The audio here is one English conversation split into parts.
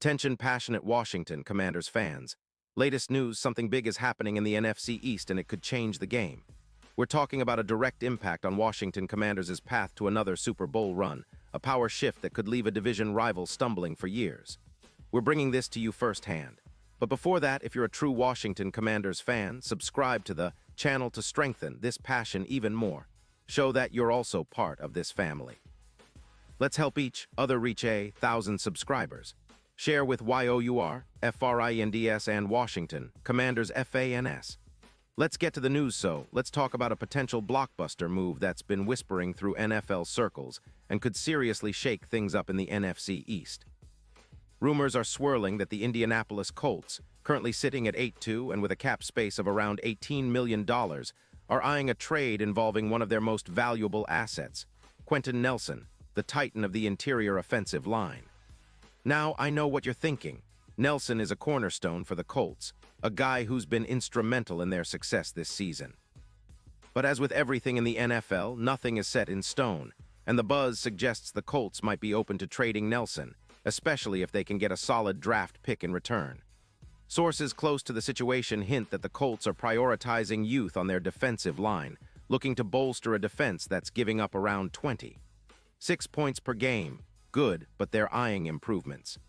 Attention passionate Washington Commanders fans. Latest news, something big is happening in the NFC East and it could change the game. We're talking about a direct impact on Washington Commanders' path to another Super Bowl run, a power shift that could leave a division rival stumbling for years. We're bringing this to you firsthand. But before that, if you're a true Washington Commanders fan, subscribe to the channel to strengthen this passion even more. Show that you're also part of this family. Let's help each other reach 1,000 subscribers. Share with YOUR, FRINDS and Washington, Commanders FANS. Let's get to the news let's talk about a potential blockbuster move that's been whispering through NFL circles and could seriously shake things up in the NFC East. Rumors are swirling that the Indianapolis Colts, currently sitting at 8-2 and with a cap space of around $18 million, are eyeing a trade involving one of their most valuable assets, Quenton Nelson, the titan of the interior offensive line. Now, I know what you're thinking. Nelson is a cornerstone for the Colts, a guy who's been instrumental in their success this season. But as with everything in the NFL, nothing is set in stone, and the buzz suggests the Colts might be open to trading Nelson, especially if they can get a solid draft pick in return. Sources close to the situation hint that the Colts are prioritizing youth on their defensive line, looking to bolster a defense that's giving up around 26 points per game. Good, but they're eyeing improvements.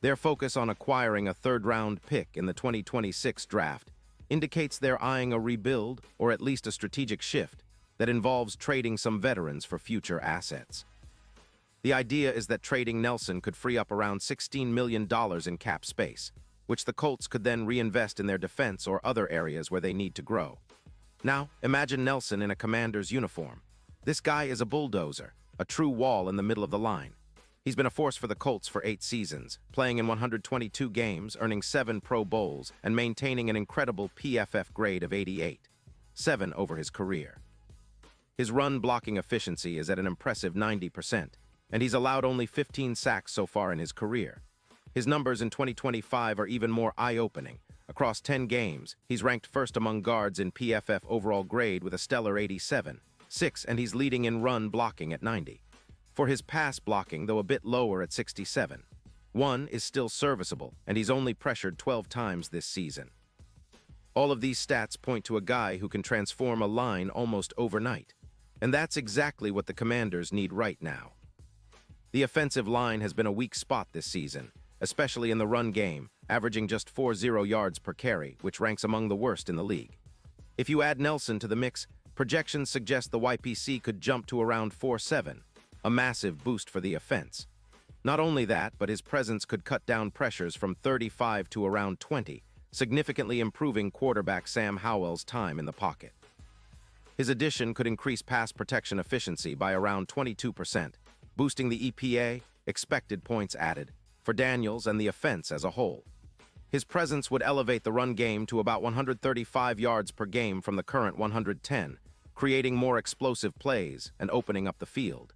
Their focus on acquiring a third-round pick in the 2026 draft indicates they're eyeing a rebuild or at least a strategic shift that involves trading some veterans for future assets. The idea is that trading Nelson could free up around $16 million in cap space, which the Colts could then reinvest in their defense or other areas where they need to grow. Now, imagine Nelson in a Commander's uniform. This guy is a bulldozer, a true wall in the middle of the line. He's been a force for the Colts for 8 seasons, playing in 122 games, earning 7 Pro Bowls, and maintaining an incredible PFF grade of 88, 7 over his career. His run-blocking efficiency is at an impressive 90%, and he's allowed only 15 sacks so far in his career. His numbers in 2025 are even more eye-opening. Across 10 games, he's ranked first among guards in PFF overall grade with a stellar 87.6, and he's leading in run blocking at 90. For his pass blocking, though a bit lower at 67, is still serviceable, and he's only pressured 12 times this season. All of these stats point to a guy who can transform a line almost overnight, and that's exactly what the Commanders need right now. The offensive line has been a weak spot this season, especially in the run game, averaging just 40 yards per carry, which ranks among the worst in the league. If you add Nelson to the mix, projections suggest the YPC could jump to around 4.7, a massive boost for the offense. Not only that, but his presence could cut down pressures from 35 to around 20, significantly improving quarterback Sam Howell's time in the pocket. His addition could increase pass protection efficiency by around 22%, boosting the EPA, expected points added, for Daniels and the offense as a whole. His presence would elevate the run game to about 135 yards per game from the current 110, creating more explosive plays and opening up the field.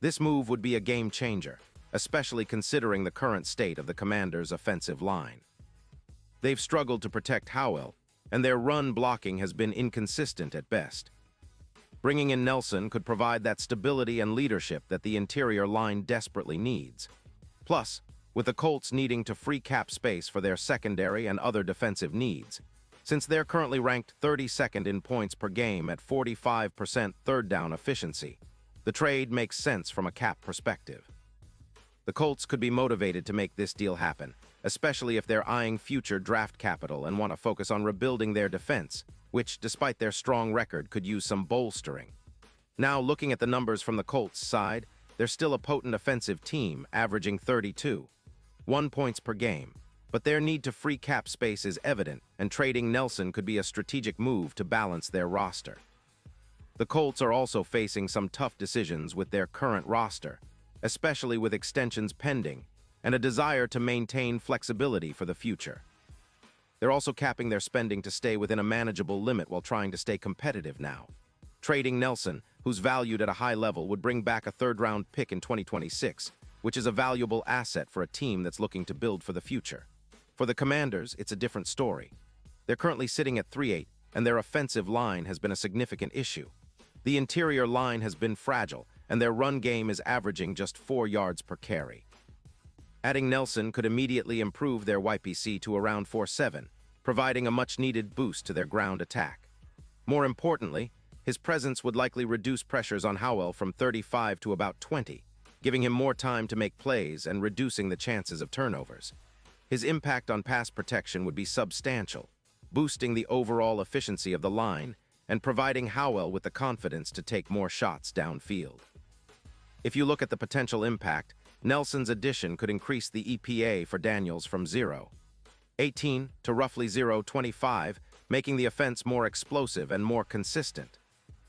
This move would be a game changer, especially considering the current state of the Commanders' offensive line. They've struggled to protect Howell, and their run blocking has been inconsistent at best. Bringing in Nelson could provide that stability and leadership that the interior line desperately needs. Plus, with the Colts needing to free cap space for their secondary and other defensive needs, since they're currently ranked 32nd in points per game at 45% third down efficiency, the trade makes sense from a cap perspective. The Colts could be motivated to make this deal happen, especially if they're eyeing future draft capital and want to focus on rebuilding their defense, which, despite their strong record, could use some bolstering. Now, looking at the numbers from the Colts' side, they're still a potent offensive team, averaging 32.1 points per game, but their need to free cap space is evident, and trading Nelson could be a strategic move to balance their roster. The Colts are also facing some tough decisions with their current roster, especially with extensions pending, and a desire to maintain flexibility for the future. They're also capping their spending to stay within a manageable limit while trying to stay competitive now. Trading Nelson, who's valued at a high level, would bring back a third-round pick in 2026, which is a valuable asset for a team that's looking to build for the future. For the Commanders, it's a different story. They're currently sitting at 3-8, and their offensive line has been a significant issue. The interior line has been fragile, and their run game is averaging just 4 yards per carry. Adding Nelson could immediately improve their YPC to around 4.7, providing a much-needed boost to their ground attack. More importantly, his presence would likely reduce pressures on Howell from 35 to about 20, giving him more time to make plays and reducing the chances of turnovers. His impact on pass protection would be substantial, boosting the overall efficiency of the line and providing Howell with the confidence to take more shots downfield. If you look at the potential impact, Nelson's addition could increase the EPA for Daniels from 0.18 to roughly 0.25, making the offense more explosive and more consistent.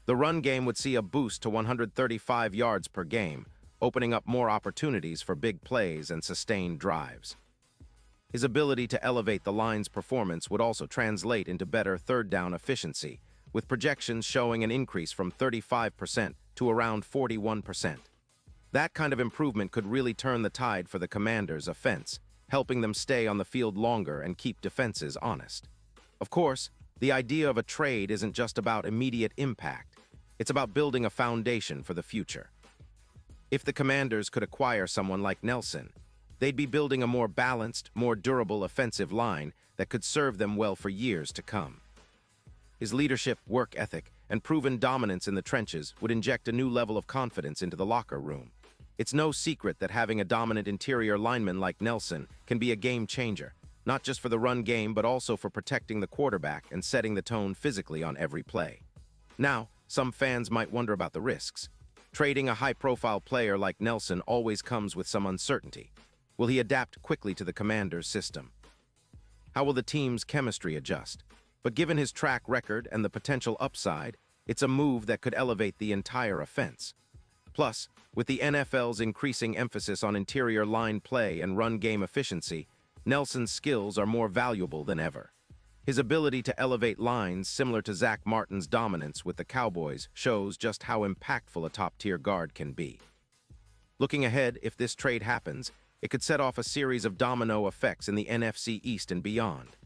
The run game would see a boost to 135 yards per game, opening up more opportunities for big plays and sustained drives. His ability to elevate the line's performance would also translate into better third down efficiency, with projections showing an increase from 35% to around 41%. That kind of improvement could really turn the tide for the Commanders' offense, helping them stay on the field longer and keep defenses honest. Of course, the idea of a trade isn't just about immediate impact. It's about building a foundation for the future. If the Commanders could acquire someone like Nelson, they'd be building a more balanced, more durable offensive line that could serve them well for years to come. His leadership, work ethic, and proven dominance in the trenches would inject a new level of confidence into the locker room. It's no secret that having a dominant interior lineman like Nelson can be a game changer, not just for the run game but also for protecting the quarterback and setting the tone physically on every play. Now, some fans might wonder about the risks. Trading a high-profile player like Nelson always comes with some uncertainty. Will he adapt quickly to the Commanders' system? How will the team's chemistry adjust? But given his track record and the potential upside, it's a move that could elevate the entire offense. Plus, with the NFL's increasing emphasis on interior line play and run game efficiency, Nelson's skills are more valuable than ever. His ability to elevate lines similar to Zach Martin's dominance with the Cowboys shows just how impactful a top-tier guard can be. Looking ahead, if this trade happens, it could set off a series of domino effects in the NFC East and beyond.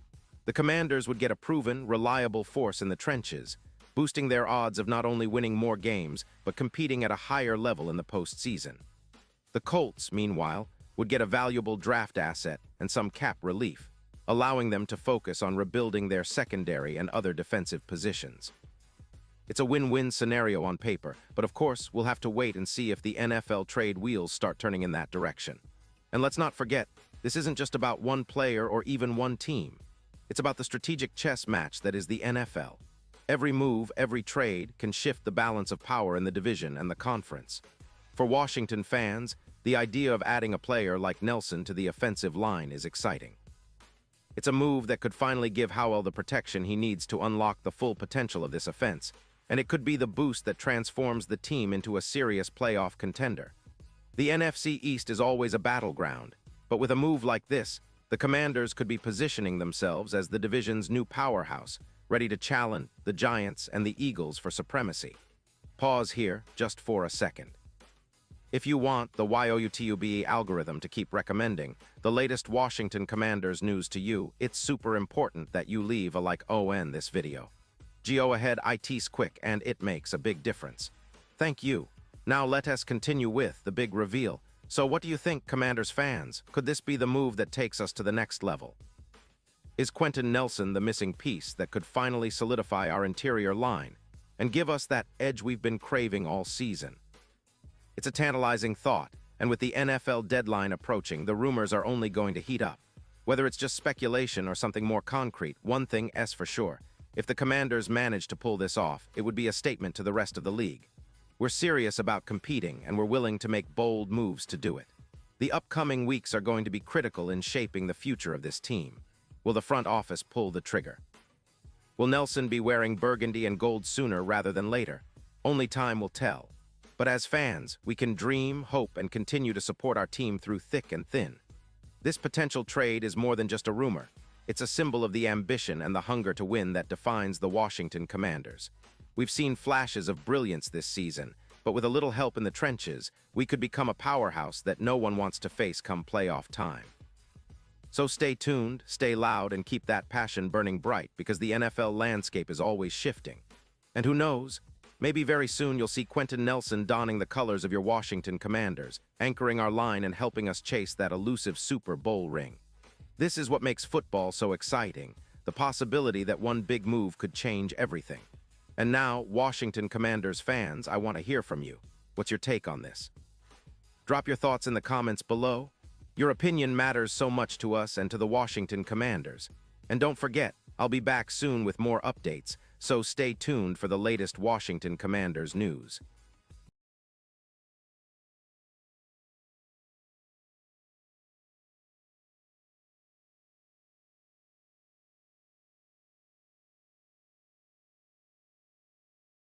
The Commanders would get a proven, reliable force in the trenches, boosting their odds of not only winning more games, but competing at a higher level in the postseason. The Colts, meanwhile, would get a valuable draft asset and some cap relief, allowing them to focus on rebuilding their secondary and other defensive positions. It's a win-win scenario on paper, but of course, we'll have to wait and see if the NFL trade wheels start turning in that direction. And let's not forget, this isn't just about one player or even one team. It's about the strategic chess match that is the NFL. Every move, every trade can shift the balance of power in the division and the conference. For Washington fans, the idea of adding a player like Nelson to the offensive line is exciting. It's a move that could finally give Howell the protection he needs to unlock the full potential of this offense, and it could be the boost that transforms the team into a serious playoff contender. The NFC East is always a battleground, but with a move like this, the Commanders could be positioning themselves as the division's new powerhouse, ready to challenge the Giants and the Eagles for supremacy. Pause here just for a second. If you want the YouTube algorithm to keep recommending the latest Washington Commanders news to you, it's super important that you leave a like on this video. Go ahead, it's quick and it makes a big difference. Thank you. Now let us continue with the big reveal. So what do you think, Commanders fans? Could this be the move that takes us to the next level? Is Quentin Nelson the missing piece that could finally solidify our interior line and give us that edge we've been craving all season? It's a tantalizing thought, and with the NFL deadline approaching, the rumors are only going to heat up. Whether it's just speculation or something more concrete, one thing is for sure. If the Commanders manage to pull this off, it would be a statement to the rest of the league. We're serious about competing, and we're willing to make bold moves to do it. The upcoming weeks are going to be critical in shaping the future of this team. Will the front office pull the trigger? Will Nelson be wearing burgundy and gold sooner rather than later? Only time will tell. But as fans, we can dream, hope, and continue to support our team through thick and thin. This potential trade is more than just a rumor. It's a symbol of the ambition and the hunger to win that defines the Washington Commanders. We've seen flashes of brilliance this season, but with a little help in the trenches, we could become a powerhouse that no one wants to face come playoff time. So stay tuned, stay loud, and keep that passion burning bright because the NFL landscape is always shifting. And who knows, Maybe very soon you'll see Quentin Nelson donning the colors of your Washington Commanders, anchoring our line and helping us chase that elusive Super Bowl ring. This is what makes football so exciting, the possibility that one big move could change everything. And now, Washington Commanders fans, I want to hear from you. What's your take on this? Drop your thoughts in the comments below. Your opinion matters so much to us and to the Washington Commanders. And don't forget, I'll be back soon with more updates, so stay tuned for the latest Washington Commanders news.